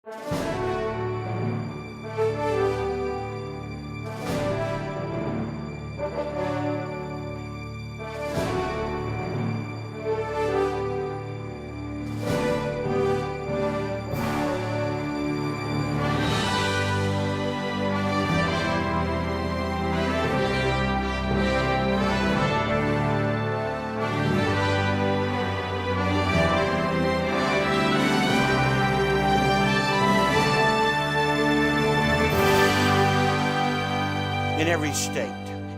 In every state,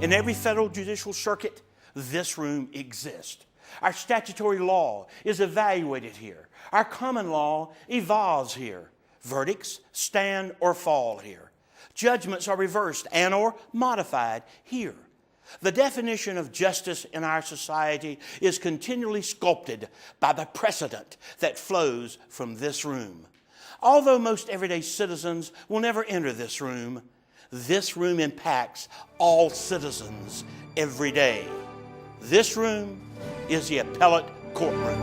in every federal judicial circuit, this room exists. Our statutory law is evaluated here. Our common law evolves here. Verdicts stand or fall here. Judgments are reversed and or modified here. The definition of justice in our society is continually sculpted by the precedent that flows from this room. Although most everyday citizens will never enter this room impacts all citizens every day. This room is the appellate courtroom.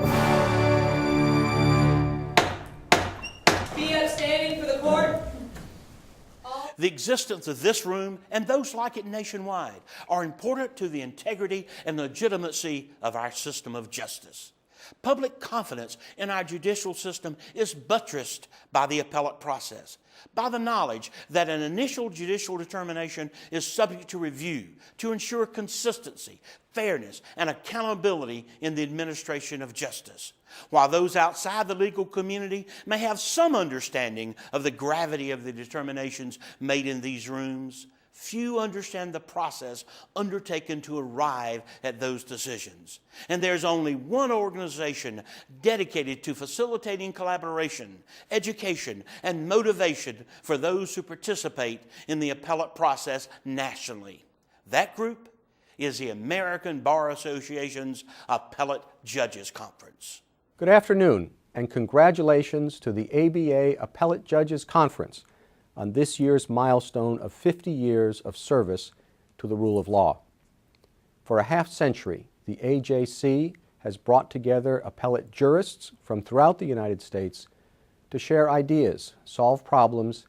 Be upstanding for the court. The existence of this room and those like it nationwide are important to the integrity and legitimacy of our system of justice. Public confidence in our judicial system is buttressed by the appellate process, by the knowledge that an initial judicial determination is subject to review to ensure consistency, fairness, and accountability in the administration of justice. While those outside the legal community may have some understanding of the gravity of the determinations made in these rooms, few understand the process undertaken to arrive at those decisions. And there's only one organization dedicated to facilitating collaboration, education, and motivation for those who participate in the appellate process nationally. That group is the American Bar Association's Appellate Judges Conference. Good afternoon, and congratulations to the ABA Appellate Judges Conference on this year's milestone of 50 years of service to the rule of law. For a half century, the AJC has brought together appellate jurists from throughout the United States to share ideas, solve problems,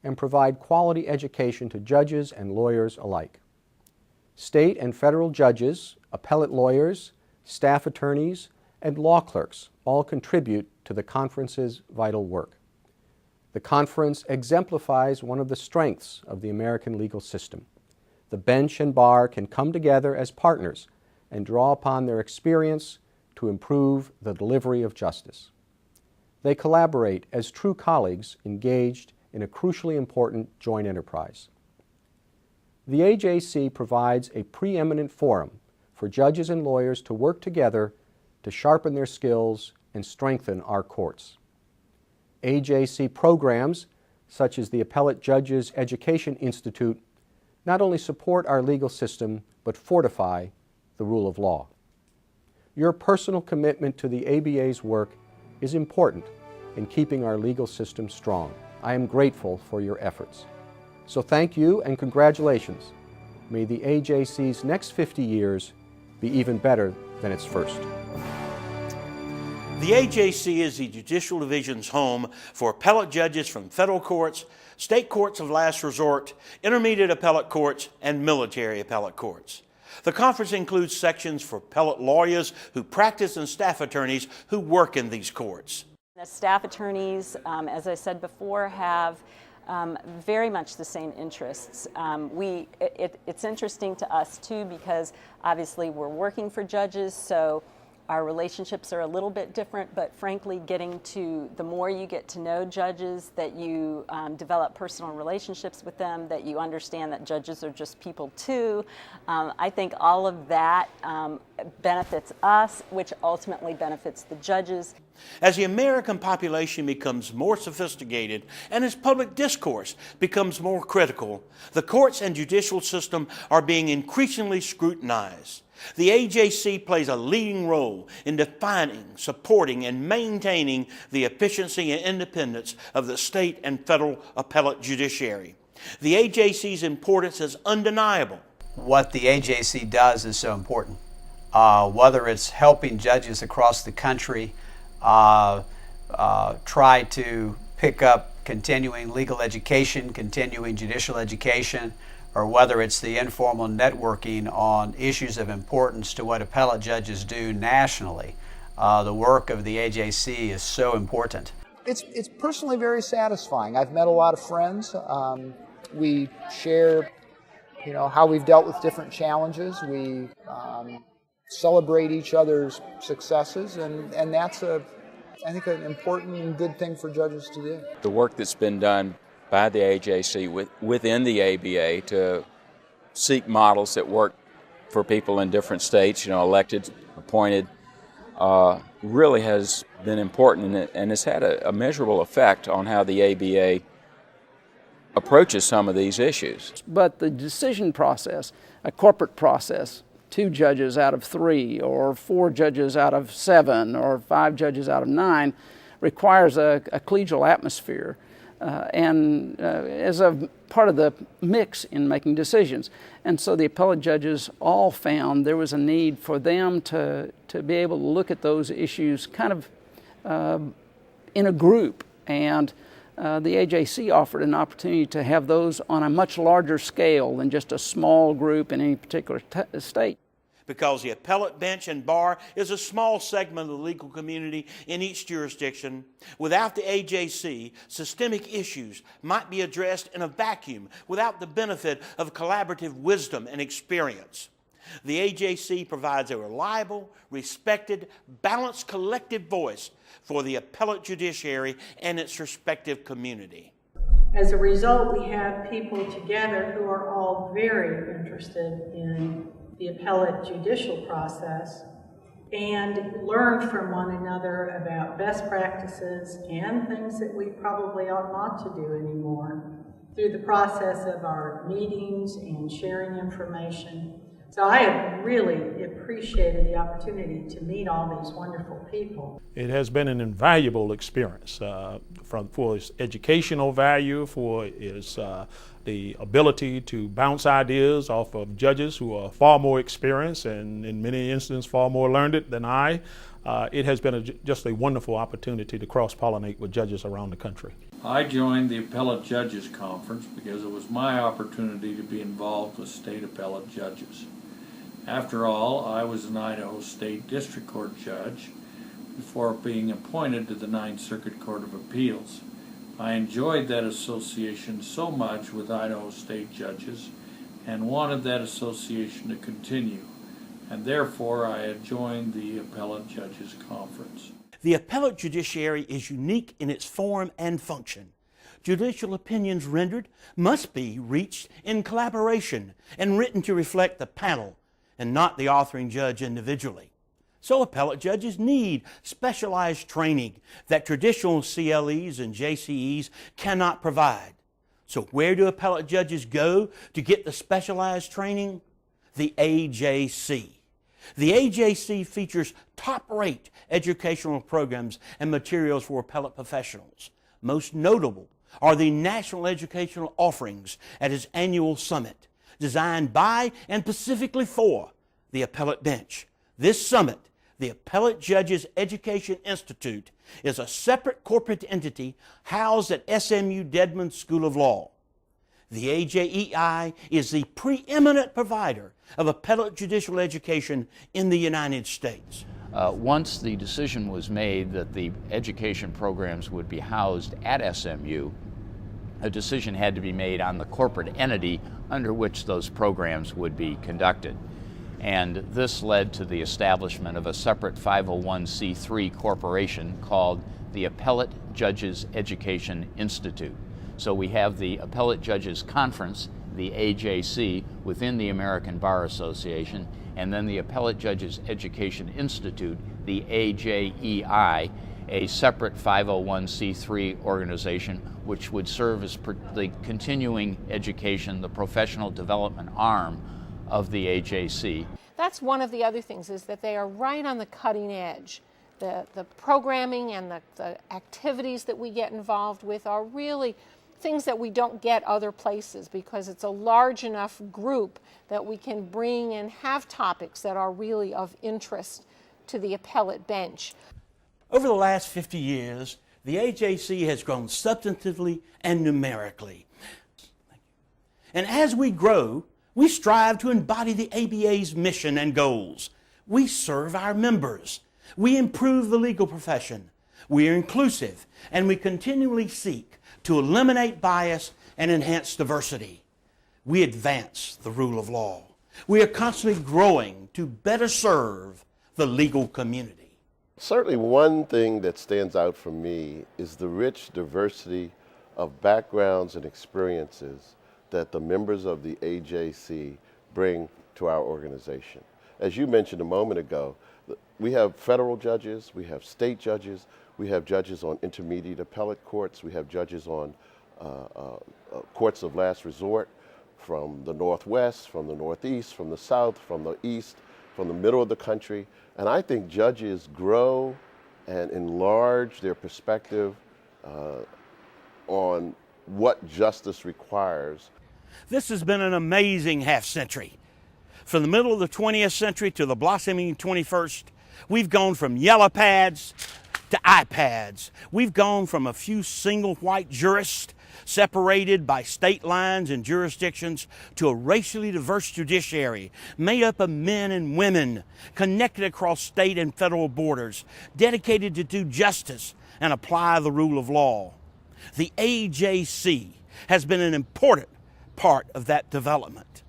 and provide quality education to judges and lawyers alike. State and federal judges, appellate lawyers, staff attorneys, and law clerks all contribute to the conference's vital work. The conference exemplifies one of the strengths of the American legal system. The bench and bar can come together as partners and draw upon their experience to improve the delivery of justice. They collaborate as true colleagues engaged in a crucially important joint enterprise. The AJC provides a preeminent forum for judges and lawyers to work together to sharpen their skills and strengthen our courts. AJC programs, such as the Appellate Judges Education Institute, not only support our legal system, but fortify the rule of law. Your personal commitment to the ABA's work is important in keeping our legal system strong. I am grateful for your efforts. So thank you and congratulations. May the AJC's next 50 years be even better than its first. The AJC is the Judicial Division's home for appellate judges from federal courts, state courts of last resort, intermediate appellate courts, and military appellate courts. The conference includes sections for appellate lawyers who practice and staff attorneys who work in these courts. The staff attorneys, as I said before, have very much the same interests. It's interesting to us too because obviously we're working for judges, so our relationships are a little bit different, but frankly, the more you get to know judges, that you develop personal relationships with them, that you understand that judges are just people too. I think all of that benefits us, which ultimately benefits the judges. As the American population becomes more sophisticated and as public discourse becomes more critical, the courts and judicial system are being increasingly scrutinized. The AJC plays a leading role in defining, supporting, and maintaining the efficiency and independence of the state and federal appellate judiciary. The AJC's importance is undeniable. What the AJC does is so important. Whether it's helping judges across the country try to pick up continuing legal education, continuing judicial education, or whether it's the informal networking on issues of importance to what appellate judges do nationally. The work of the AJC is so important. It's personally very satisfying. I've met a lot of friends. We share, how we've dealt with different challenges. We celebrate each other's successes, and that's I think an important and good thing for judges to do. The work that's been done by the AJC within the ABA to seek models that work for people in different states, elected, appointed, really has been important, and it's had a measurable effect on how the ABA approaches some of these issues. But the decision process, a corporate process, 2 judges out of 3, or 4 judges out of 7, or 5 judges out of 9, requires a collegial atmosphere and as a part of the mix in making decisions. And so the appellate judges all found there was a need for them to be able to look at those issues kind of in a group. And the AJC offered an opportunity to have those on a much larger scale than just a small group in any particular state. Because the appellate bench and bar is a small segment of the legal community in each jurisdiction, without the AJC, systemic issues might be addressed in a vacuum without the benefit of collaborative wisdom and experience. The AJC provides a reliable, respected, balanced collective voice for the appellate judiciary and its respective community. As a result, we have people together who are all very interested in the appellate judicial process and learn from one another about best practices and things that we probably ought not to do anymore through the process of our meetings and sharing information. So I have really appreciated the opportunity to meet all these wonderful people. It has been an invaluable experience for its educational value, for its the ability to bounce ideas off of judges who are far more experienced and in many instances far more learned than I. It has been just a wonderful opportunity to cross-pollinate with judges around the country. I joined the Appellate Judges Conference because it was my opportunity to be involved with state appellate judges. After all, I was an Idaho State District Court judge before being appointed to the Ninth Circuit Court of Appeals. I enjoyed that association so much with Idaho State judges and wanted that association to continue, and therefore I had joined the Appellate Judges Conference. The appellate judiciary is unique in its form and function. Judicial opinions rendered must be reached in collaboration and written to reflect the panel and not the authoring judge individually. So appellate judges need specialized training that traditional CLEs and JCEs cannot provide. So where do appellate judges go to get the specialized training? The AJC. The AJC features top-rate educational programs and materials for appellate professionals. Most notable are the national educational offerings at its annual summit, designed by and specifically for the appellate bench. This summit, the Appellate Judges Education Institute, is a separate corporate entity housed at SMU Dedman School of Law. The AJEI is the preeminent provider of appellate judicial education in the United States. Once the decision was made that the education programs would be housed at SMU, a decision had to be made on the corporate entity under which those programs would be conducted. And this led to the establishment of a separate 501c3 corporation called the Appellate Judges Education Institute. So we have the Appellate Judges Conference, the AJC, within the American Bar Association, and then the Appellate Judges Education Institute, the AJEI, a separate 501c3 organization which would serve as the continuing education, the professional development arm of the AJC. That's one of the other things, is that they are right on the cutting edge. The programming and the activities that we get involved with are really things that we don't get other places, because it's a large enough group that we can bring and have topics that are really of interest to the appellate bench. Over the last 50 years, the AJC has grown substantively and numerically. And as we grow, we strive to embody the ABA's mission and goals. We serve our members. We improve the legal profession. We are inclusive, and we continually seek to eliminate bias and enhance diversity. We advance the rule of law. We are constantly growing to better serve the legal community. Certainly one thing that stands out for me is the rich diversity of backgrounds and experiences that the members of the AJC bring to our organization. As you mentioned a moment ago, we have federal judges, we have state judges, we have judges on intermediate appellate courts, we have judges on courts of last resort from the Northwest, from the Northeast, from the South, from the East, from the middle of the country. And I think judges grow and enlarge their perspective on what justice requires. This has been an amazing half century. From the middle of the 20th century to the blossoming 21st, we've gone from yellow pads to iPads. We've gone from a few single white jurists separated by state lines and jurisdictions to a racially diverse judiciary made up of men and women connected across state and federal borders, dedicated to do justice and apply the rule of law. The AJC has been an important part of that development.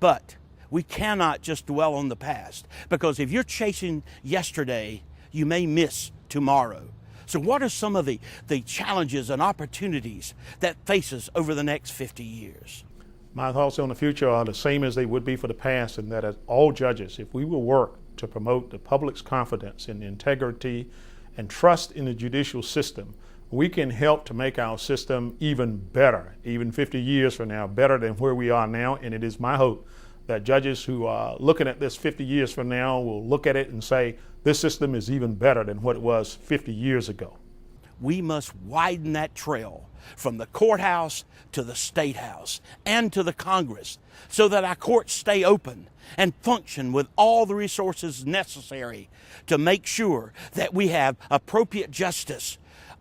But we cannot just dwell on the past, because if you're chasing yesterday, you may miss tomorrow. So what are some of the challenges and opportunities that face us over the next 50 years? My thoughts on the future are the same as they would be for the past, and that as all judges, if we will work to promote the public's confidence in the integrity and trust in the judicial system, we can help to make our system even better, even 50 years from now, better than where we are now. And it is my hope that judges who are looking at this 50 years from now will look at it and say, this system is even better than what it was 50 years ago. We must widen that trail from the courthouse to the state house and to the Congress so that our courts stay open and function with all the resources necessary to make sure that we have appropriate justice,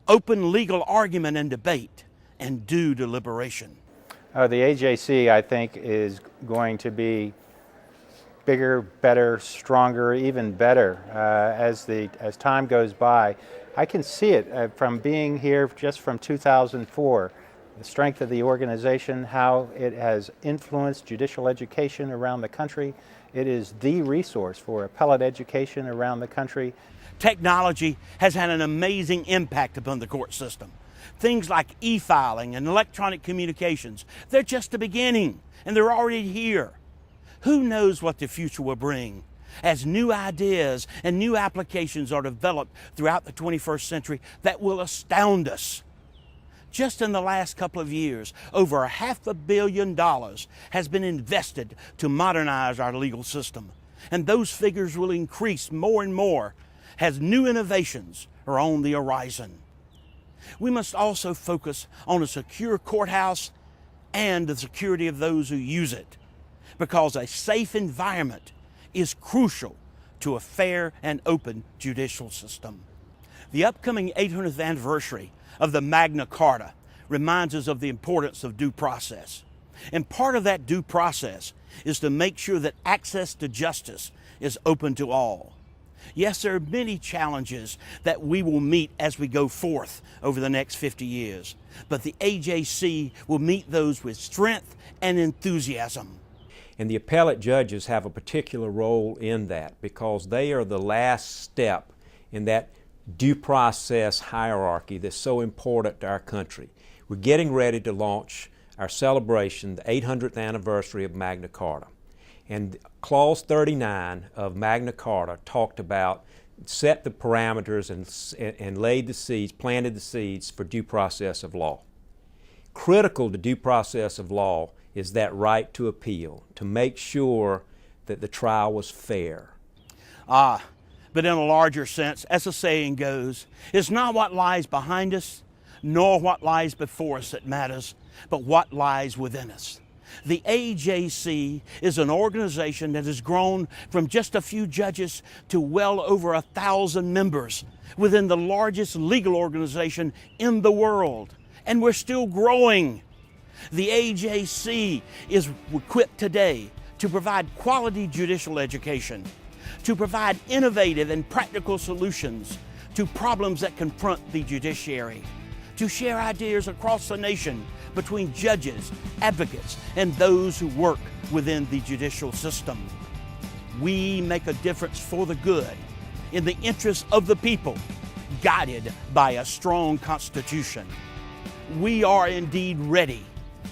open legal argument and debate, and due deliberation. The AJC, I think, is going to be bigger, better, stronger, even better as time goes by. I can see it from being here just from 2004, the strength of the organization, how it has influenced judicial education around the country. It is the resource for appellate education around the country. Technology has had an amazing impact upon the court system. Things like e-filing and electronic communications, they're just the beginning, and they're already here. Who knows what the future will bring as new ideas and new applications are developed throughout the 21st century that will astound us. Just in the last couple of years, over $500 million has been invested to modernize our legal system, and those figures will increase more and more as new innovations are on the horizon. We must also focus on a secure courthouse and the security of those who use it, because a safe environment is crucial to a fair and open judicial system. The upcoming 800th anniversary of the Magna Carta reminds us of the importance of due process. And part of that due process is to make sure that access to justice is open to all. Yes, there are many challenges that we will meet as we go forth over the next 50 years, but the AJC will meet those with strength and enthusiasm. And the appellate judges have a particular role in that because they are the last step in that due process hierarchy that's so important to our country. We're getting ready to launch our celebration, the 800th anniversary of Magna Carta. And Clause 39 of Magna Carta talked about, set the parameters and laid the seeds, planted the seeds for due process of law. Critical to due process of law is that right to appeal, to make sure that the trial was fair. But in a larger sense, as the saying goes, it's not what lies behind us, nor what lies before us that matters, but what lies within us. The AJC is an organization that has grown from just a few judges to well over 1,000 members within the largest legal organization in the world. And we're still growing. The AJC is equipped today to provide quality judicial education, to provide innovative and practical solutions to problems that confront the judiciary, to share ideas across the nation between judges, advocates, and those who work within the judicial system. We make a difference for the good, in the interests of the people, guided by a strong Constitution. We are indeed ready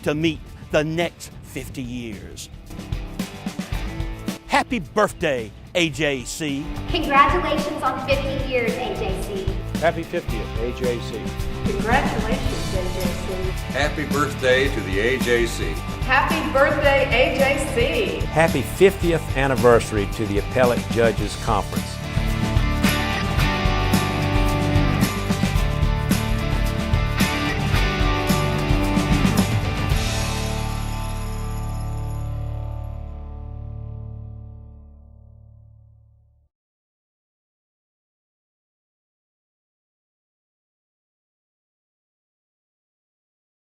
to meet the next 50 years. Happy birthday, AJC. Congratulations on 50 years, AJC. Happy 50th, AJC. Congratulations, AJC. Happy birthday to the AJC. Happy birthday, AJC. Happy 50th anniversary to the Appellate Judges Conference.